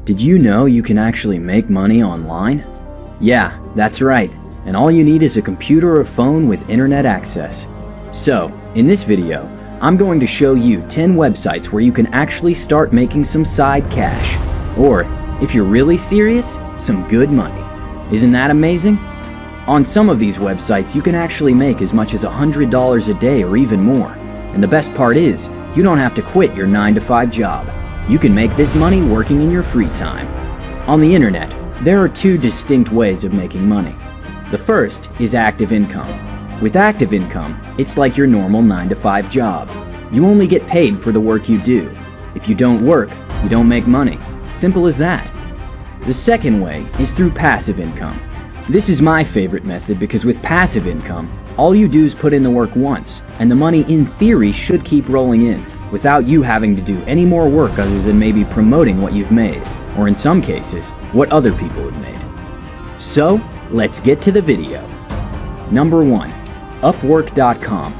Did you know you can actually make money online? Yeah, that's right, and all you need is a computer or phone with internet access. So, in this video, I'm going to show you 10 websites where you can actually start making some side cash, or, if you're really serious, some good money. Isn't that amazing? On some of these websites, you can actually make as much as $100 a day or even more. And the best part is, you don't have to quit your 9-to-5 job. You can make this money working in your free time. On the internet, there are two distinct ways of making money. The first is active income. With active income, it's like your normal 9-to-5 job. You only get paid for the work you do. If you don't work, you don't make money. Simple as that. The second way is through passive income. This is my favorite method because with passive income, all you do is put in the work once, and the money in theory should keep rolling in, without you having to do any more work other than maybe promoting what you've made, or in some cases, what other people have made. So, let's get to the video. Number 1. Upwork.com.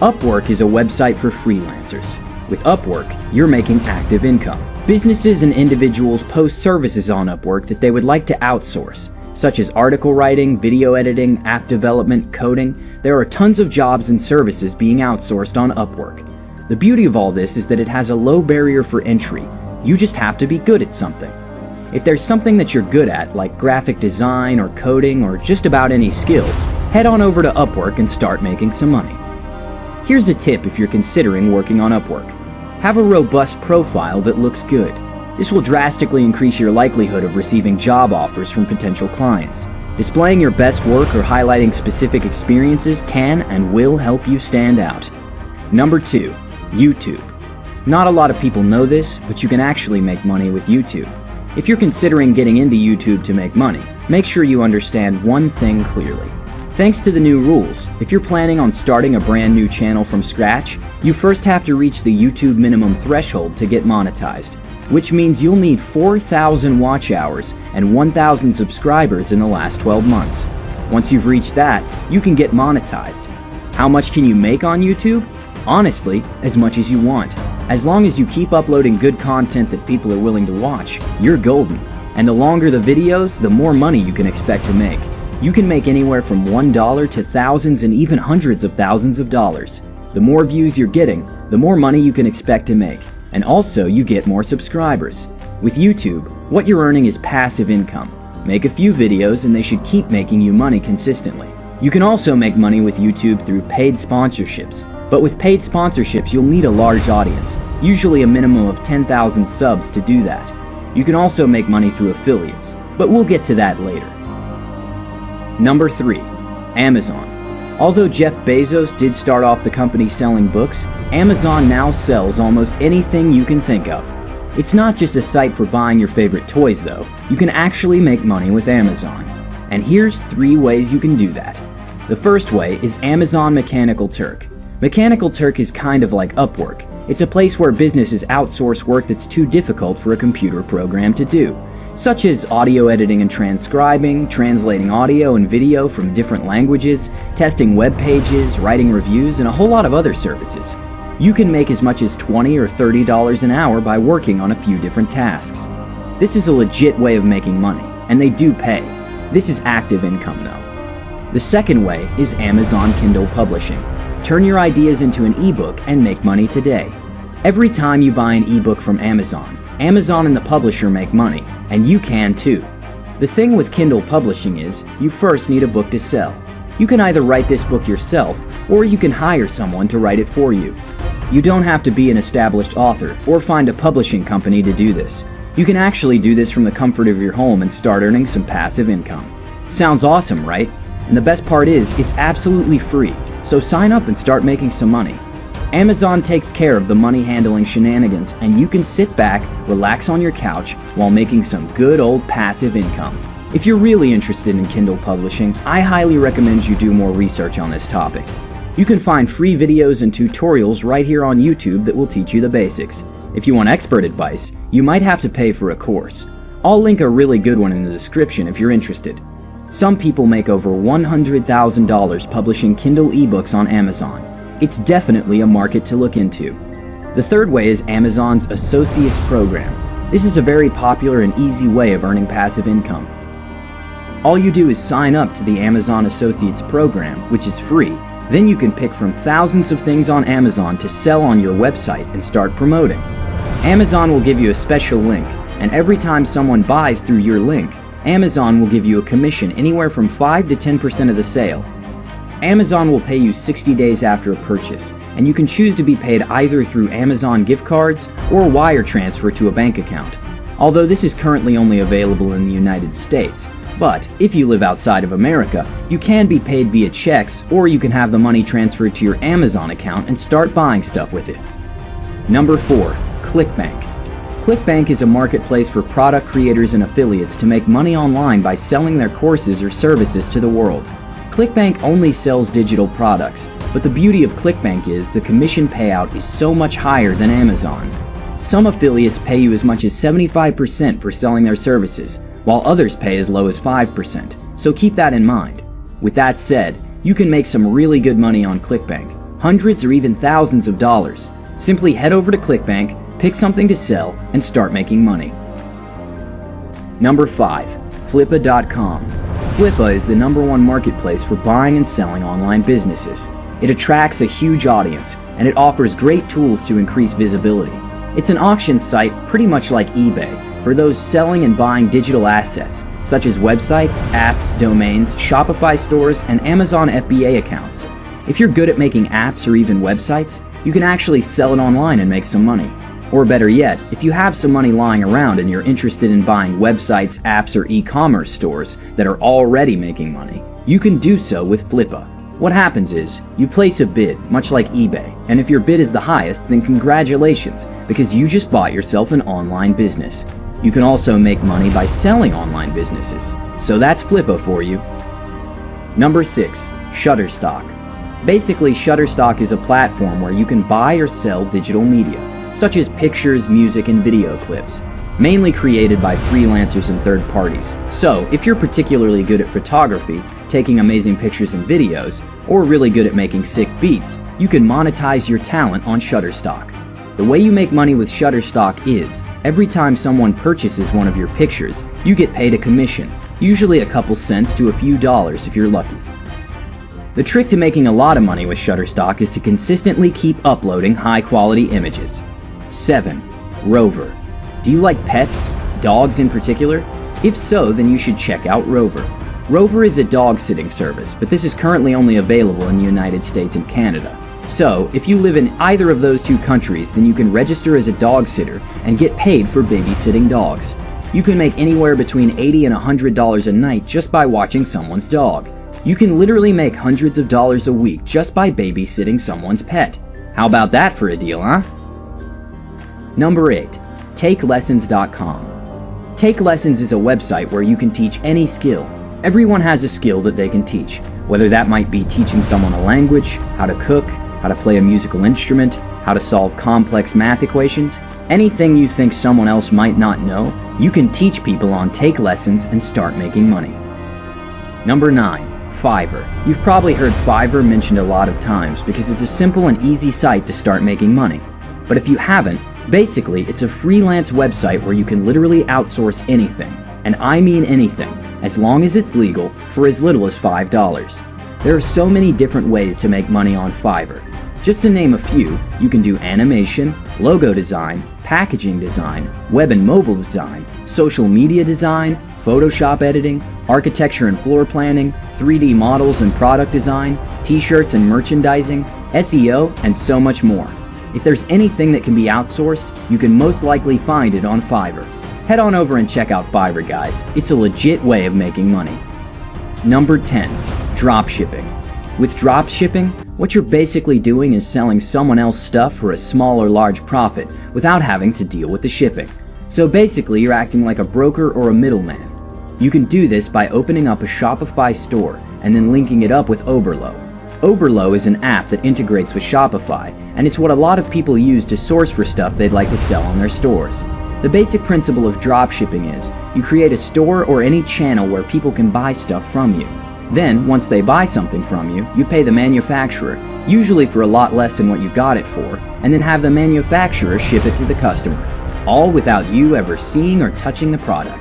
Upwork is a website for freelancers. With Upwork, you're making active income. Businesses and individuals post services on Upwork that they would like to outsource, such as article writing, video editing, app development, coding. There are tons of jobs and services being outsourced on Upwork. The beauty of all this is that it has a low barrier for entry. You just have to be good at something. If there's something that you're good at, like graphic design or coding or just about any skill, head on over to Upwork and start making some money. Here's a tip if you're considering working on Upwork. Have a robust profile that looks good. This will drastically increase your likelihood of receiving job offers from potential clients. Displaying your best work or highlighting specific experiences can and will help you stand out. Number 2. YouTube. Not a lot of people know this, but you can actually make money with YouTube. If you're considering getting into YouTube to make money, make sure you understand one thing clearly. Thanks to the new rules, if you're planning on starting a brand new channel from scratch, you first have to reach the YouTube minimum threshold to get monetized, which means you'll need 4,000 watch hours and 1,000 subscribers in the last 12 months. Once you've reached that, you can get monetized. How much can you make on YouTube? Honestly, as much as you want. As long as you keep uploading good content that people are willing to watch, you're golden. And the longer the videos, the more money you can expect to make. You can make anywhere from $1 to thousands and even hundreds of thousands of dollars. The more views you're getting, the more money you can expect to make. And also, you get more subscribers. With YouTube, what you're earning is passive income. Make a few videos and they should keep making you money consistently. You can also make money with YouTube through paid sponsorships. But with paid sponsorships, you'll need a large audience, usually a minimum of 10,000 subs to do that. You can also make money through affiliates, but we'll get to that later. Number 3. Amazon. Although Jeff Bezos did start off the company selling books, Amazon now sells almost anything you can think of. It's not just a site for buying your favorite toys though. You can actually make money with Amazon. And here's 3 ways you can do that. The first way is Amazon Mechanical Turk. Mechanical Turk is kind of like Upwork. It's a place where businesses outsource work that's too difficult for a computer program to do, such as audio editing and transcribing, translating audio and video from different languages, testing web pages, writing reviews, and a whole lot of other services. You can make as much as $20 or $30 an hour by working on a few different tasks. This is a legit way of making money, and they do pay. This is active income though. The second way is Amazon Kindle Publishing. Turn your ideas into an ebook and make money today. Every time you buy an ebook from Amazon, Amazon and the publisher make money, and you can too. The thing with Kindle Publishing is, you first need a book to sell. You can either write this book yourself, or you can hire someone to write it for you. You don't have to be an established author or find a publishing company to do this. You can actually do this from the comfort of your home and start earning some passive income. Sounds awesome, right? And the best part is, it's absolutely free. So sign up and start making some money. Amazon takes care of the money handling shenanigans, and you can sit back, relax on your couch while making some good old passive income. If you're really interested in Kindle Publishing, I highly recommend you do more research on this topic. You can find free videos and tutorials right here on YouTube that will teach you the basics. If you want expert advice, you might have to pay for a course. I'll link a really good one in the description if you're interested. Some people make over $100,000 publishing Kindle ebooks on Amazon. It's definitely a market to look into. The third way is Amazon's Associates Program. This is a very popular and easy way of earning passive income. All you do is sign up to the Amazon Associates program, which is free. Then you can pick from thousands of things on Amazon to sell on your website and start promoting. Amazon will give you a special link, and every time someone buys through your link, Amazon will give you a commission anywhere from 5 to 10% of the sale. Amazon will pay you 60 days after a purchase, and you can choose to be paid either through Amazon gift cards or wire transfer to a bank account. Although this is currently only available in the United States, but if you live outside of America, you can be paid via checks, or you can have the money transferred to your Amazon account and start buying stuff with it. Number 4. Clickbank. Clickbank is a marketplace for product creators and affiliates to make money online by selling their courses or services to the world. Clickbank only sells digital products, but the beauty of Clickbank is the commission payout is so much higher than Amazon. Some affiliates pay you as much as 75% for selling their services, while others pay as low as 5%, so keep that in mind. With that said, you can make some really good money on Clickbank, hundreds or even thousands of dollars. Simply head over to Clickbank, pick something to sell, and start making money. Number 5. Flippa.com. Flippa is the #1 marketplace for buying and selling online businesses. It attracts a huge audience, and it offers great tools to increase visibility. It's an auction site pretty much like eBay for those selling and buying digital assets, such as websites, apps, domains, Shopify stores, and Amazon FBA accounts. If you're good at making apps or even websites, you can actually sell it online and make some money. Or better yet, if you have some money lying around and you're interested in buying websites, apps, or e-commerce stores that are already making money, you can do so with Flippa. What happens is, you place a bid, much like eBay, and if your bid is the highest, then congratulations, because you just bought yourself an online business. You can also make money by selling online businesses. So that's Flippa for you. Number 6. Shutterstock. Basically, Shutterstock is a platform where you can buy or sell digital media, such as pictures, music, and video clips, mainly created by freelancers and third parties. So, if you're particularly good at photography, taking amazing pictures and videos, or really good at making sick beats, you can monetize your talent on Shutterstock. The way you make money with Shutterstock is, every time someone purchases one of your pictures, you get paid a commission, usually a couple cents to a few dollars if you're lucky. The trick to making a lot of money with Shutterstock is to consistently keep uploading high-quality images. 7. Rover. Do you like pets? Dogs in particular? If so, then you should check out Rover. Rover is a dog-sitting service, but this is currently only available in the United States and Canada. So, if you live in either of those two countries, then you can register as a dog sitter and get paid for babysitting dogs. You can make anywhere between $80 and $100 a night just by watching someone's dog. You can literally make hundreds of dollars a week just by babysitting someone's pet. How about that for a deal, huh? Number 8. TakeLessons.com. Take Lessons is a website where you can teach any skill. Everyone has a skill that they can teach, whether that might be teaching someone a language, how to cook, how to play a musical instrument, how to solve complex math equations. Anything you think someone else might not know, you can teach people on Take Lessons and start making money. Number 9. Fiverr. You've probably heard Fiverr mentioned a lot of times because it's a simple and easy site to start making money. But if you haven't, basically it's a freelance website where you can literally outsource anything, and I mean anything, as long as it's legal, for as little as $5. There are so many different ways to make money on Fiverr. Just to name a few, you can do animation, logo design, packaging design, web and mobile design, social media design, Photoshop editing, architecture and floor planning, 3D models and product design, t-shirts and merchandising, SEO, and so much more. If there's anything that can be outsourced, you can most likely find it on Fiverr. Head on over and check out Fiverr, guys. It's a legit way of making money. Number 10. Dropshipping. With dropshipping, what you're basically doing is selling someone else's stuff for a small or large profit without having to deal with the shipping. So basically, you're acting like a broker or a middleman. You can do this by opening up a Shopify store and then linking it up with Oberlo. Oberlo is an app that integrates with Shopify, and it's what a lot of people use to source for stuff they'd like to sell on their stores. The basic principle of dropshipping is, you create a store or any channel where people can buy stuff from you. Then, once they buy something from you, you pay the manufacturer, usually for a lot less than what you got it for, and then have the manufacturer ship it to the customer. all without you ever seeing or touching the product.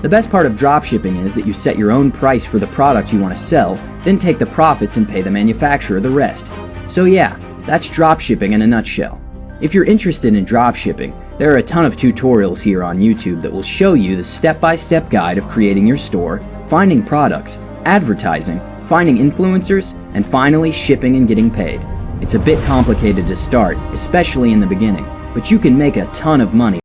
The best part of dropshipping is that you set your own price for the product you want to sell, then take the profits and pay the manufacturer the rest. So yeah, that's dropshipping in a nutshell. If you're interested in dropshipping, there are a ton of tutorials here on YouTube that will show you the step-by-step guide of creating your store, finding products, advertising, finding influencers, and finally shipping and getting paid. It's a bit complicated to start, especially in the beginning, but you can make a ton of money